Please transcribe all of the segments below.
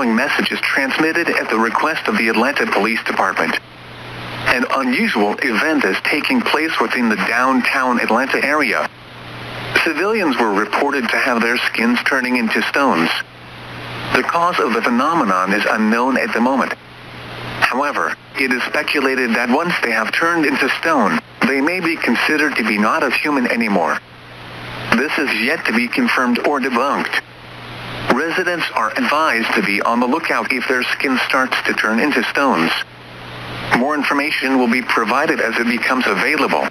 following message is transmitted at the request of the Atlanta Police Department. An unusual event is taking place within the downtown Atlanta area. Civilians were reported to have their skins turning into stones. The cause of the phenomenon is unknown at the moment. However, it is speculated that once they have turned into stone, they may be considered to be not of human anymore. This is yet to be confirmed or debunked. Residents are advised to be on the lookout if their skin starts to turn into stones. More information will be provided as it becomes available.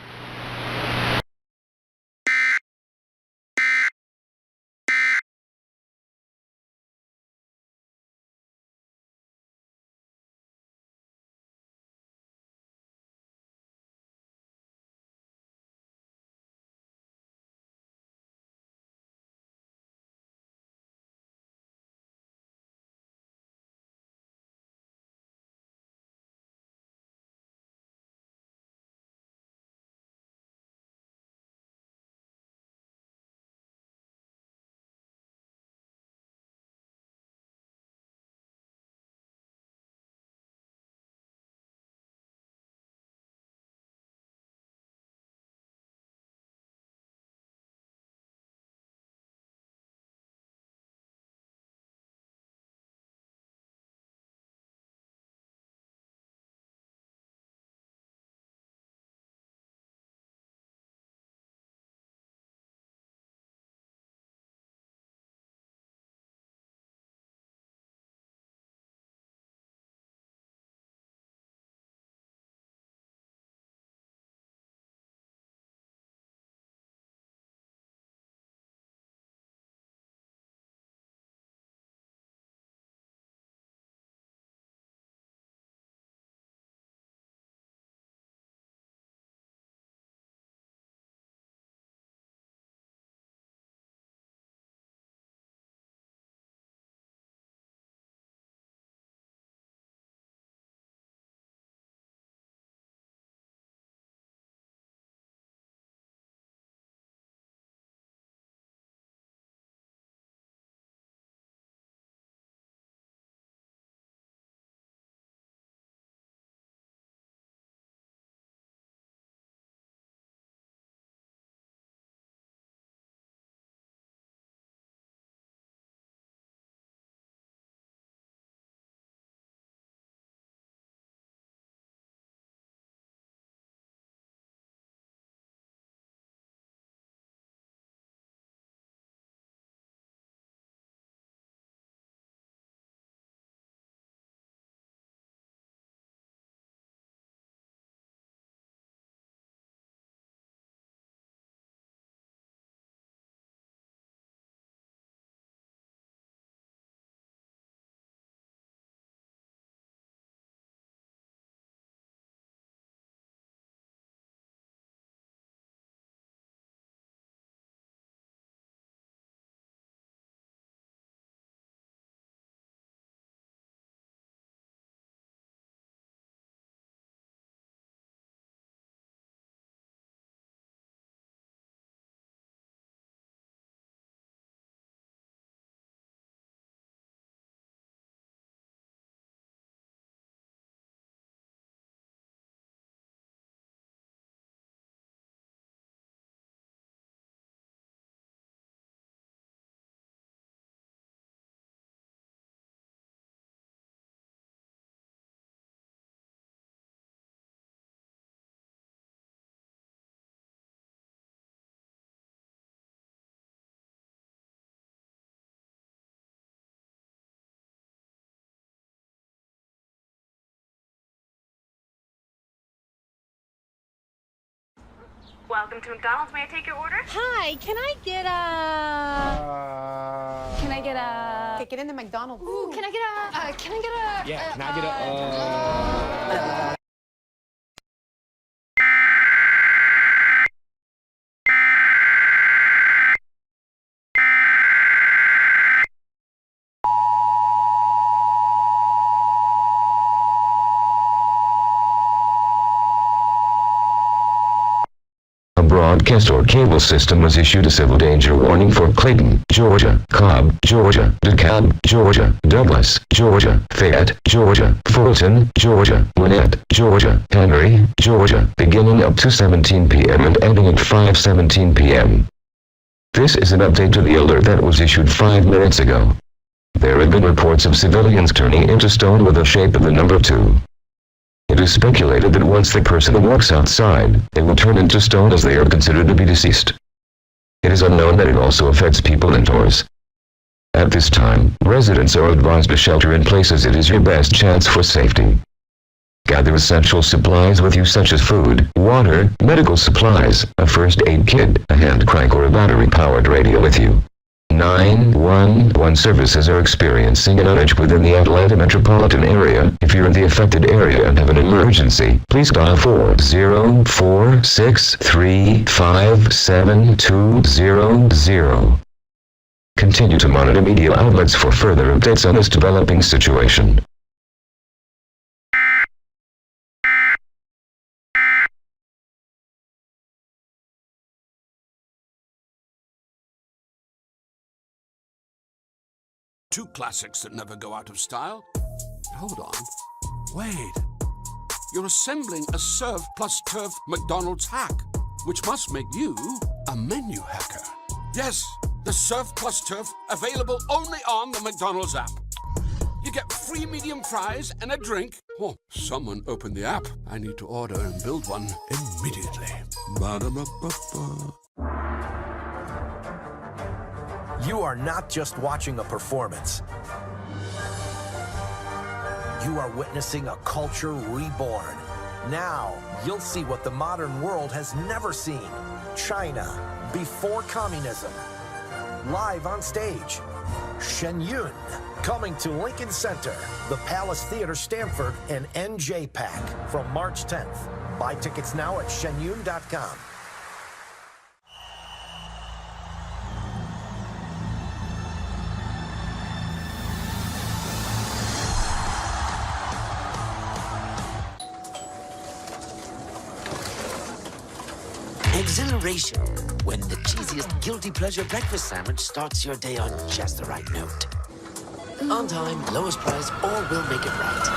Welcome to McDonald's. May I take your order? Hi, can I get a... Okay, get in the McDonald's. Ooh, can I get a... Yeah, can I get a, Bro. broadcast or cable system was issued a civil danger warning for Clayton, Georgia, Cobb, Georgia, DeKalb, Georgia, Douglas, Georgia, Fayette, Georgia, Fulton, Georgia, Gwinnett, Georgia, Henry, Georgia, beginning up to 17 p.m. and ending at 5:17 p.m. This is an update to the alert that was issued 5 minutes ago. There have been reports of civilians turning into stone with the shape of the number 2. It is speculated that once the person walks outside, they will turn into stone as they are considered to be deceased. It is unknown that it also affects people indoors. At this time, residents are advised to shelter in place as it is your best chance for safety. Gather essential supplies with you such as food, water, medical supplies, a first aid kit, a hand crank or a battery-powered radio with you. 911 services are experiencing an outage within the Atlanta metropolitan area. If you're in the affected area and have an emergency, please dial 404-635-7200. Continue to monitor media outlets for further updates on this developing situation. Two classics that never go out of style. Hold on. Wait. You're assembling a Serve plus Turf McDonald's hack, which must make you a menu hacker. Yes, the Serve plus Turf, available only on the McDonald's app. You get free medium fries and a drink. Oh, someone open the app. I need to order and build one immediately. Ba-da-ba-ba-ba. You are not just watching a performance. You are witnessing a culture reborn. Now, you'll see what the modern world has never seen. China, before communism. Live on stage. Shenyun, coming to Lincoln Center, the Palace Theater Stamford, and NJPAC from March 10th. Buy tickets now at shenyun.com. Exhilaration, when the cheesiest guilty pleasure breakfast sandwich starts your day on just the right note. On time, lowest price, or we'll make it right.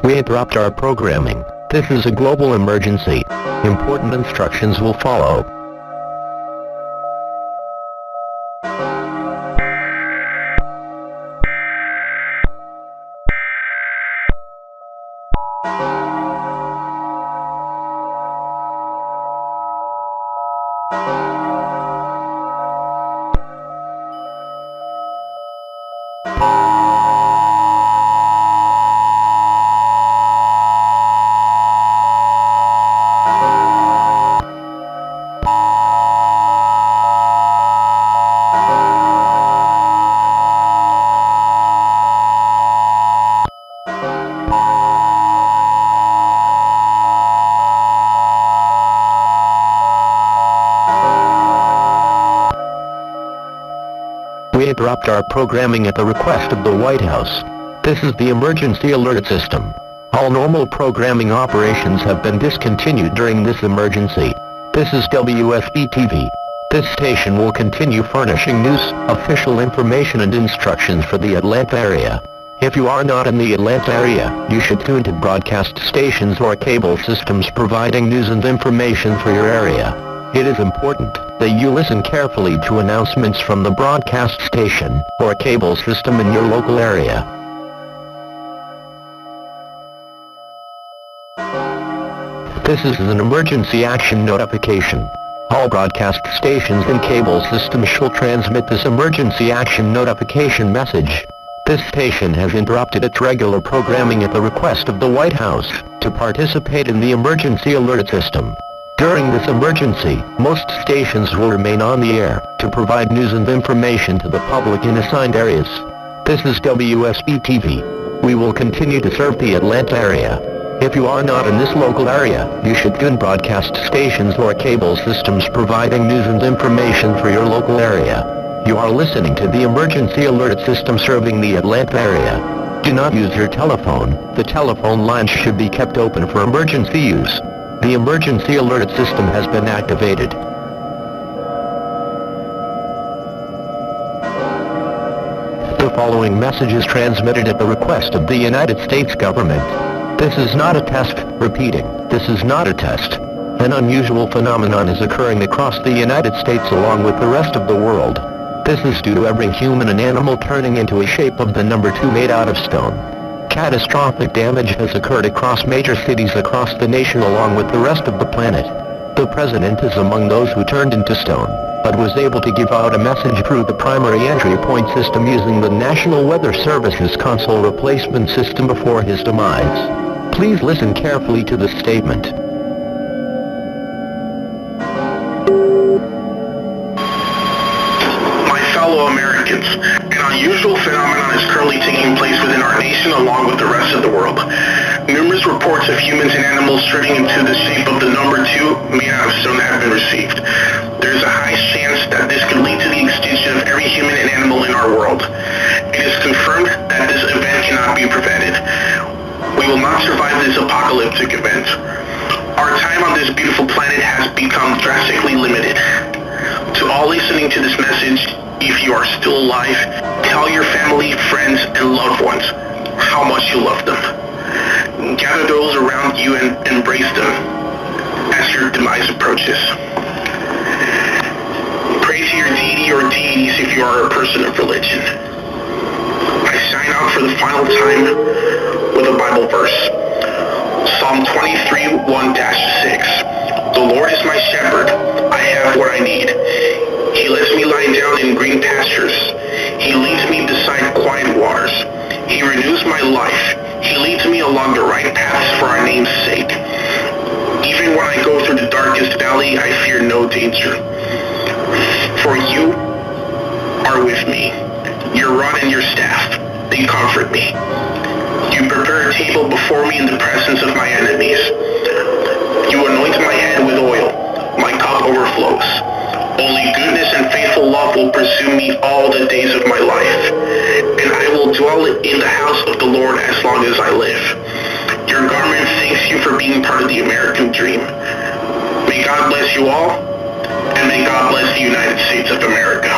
We interrupt our programming. This is a global emergency. Important instructions will follow. interrupt our programming at the request of the White House. This is the emergency alert system. All normal programming operations have been discontinued during this emergency. This is WSB-TV. This station will continue furnishing news, official information and instructions for the Atlanta area. If you are not in the Atlanta area, you should tune to broadcast stations or cable systems providing news and information for your area. It is important that you listen carefully to announcements from the broadcast station or cable system in your local area. This is an emergency action notification. All broadcast stations and cable systems shall transmit this emergency action notification message. This station has interrupted its regular programming at the request of the White House to participate in the emergency alert system. During this emergency, most stations will remain on the air to provide news and information to the public in assigned areas. This is WSB-TV. We will continue to serve the Atlanta area. If you are not in this local area, you should tune broadcast stations or cable systems providing news and information for your local area. You are listening to the emergency alert system serving the Atlanta area. Do not use your telephone. The telephone lines should be kept open for emergency use. The emergency alert system has been activated. The following message is transmitted at the request of the United States government. This is not a test. Repeating, this is not a test. An unusual phenomenon is occurring across the United States along with the rest of the world. This is due to every human and animal turning into a shape of the number 2 made out of stone. Catastrophic damage has occurred across major cities across the nation along with the rest of the planet. The president is among those who turned into stone, but was able to give out a message through the primary entry point system using the National Weather Service's console replacement system before his demise. Please listen carefully to this statement. Fellow Americans, an unusual phenomenon is currently taking place within our nation along with the rest of the world. Numerous reports of humans and animals turning into the shape of the number 2 made out of stone have been received. There is a high chance that this could lead to the extinction of every human and animal in our world. It is confirmed that this event cannot be prevented. We will not survive this apocalyptic event. Our time on this beautiful planet has become drastically limited. To all listening to this message, if you are still alive, tell your family, friends, and loved ones how much you love them. Gather those around you and embrace them as your demise approaches. Pray to your deity or deities if you are a person of religion. I sign out for the final time with a Bible verse. Psalm 23, 1-6. The Lord is my shepherd. I have what I need. He lets me lie down in green pastures. He leads me beside quiet waters. He renews my life. He leads me along the right paths for our name's sake. Even when I go through the darkest valley, I fear no danger. For you are with me. Your rod and your staff, they comfort me. You prepare a table before me in the presence of my enemies. You anoint my head with oil. My cup overflows. Only goodness and faithful love will pursue me all the days of my life, and I will dwell in the house of the Lord as long as I live. Your government thanks you for being part of the American dream. May God bless you all, and may God bless the United States of America.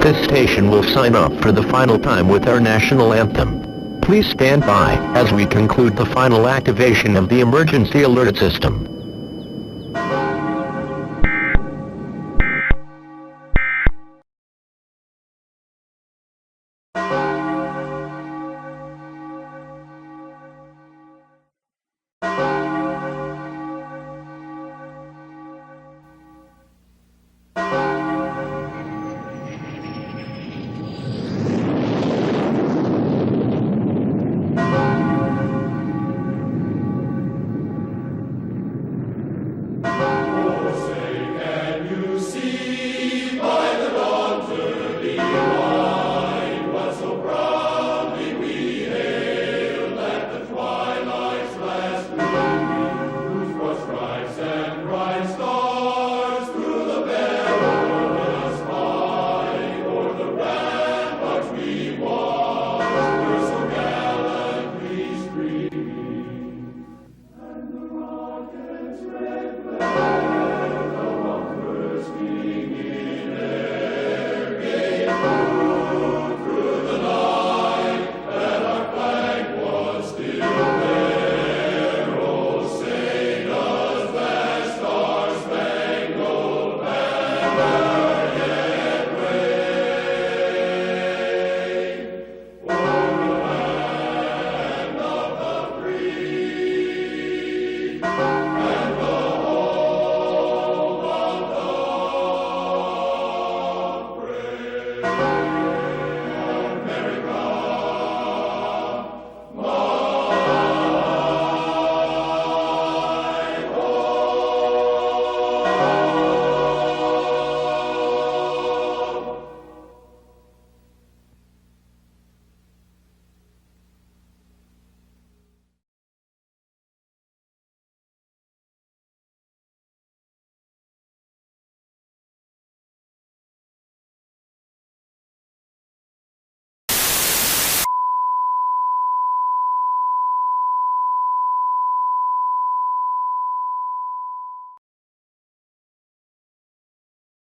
This station will sign off for the final time with our national anthem. Please stand by as we conclude the final activation of the emergency alert system.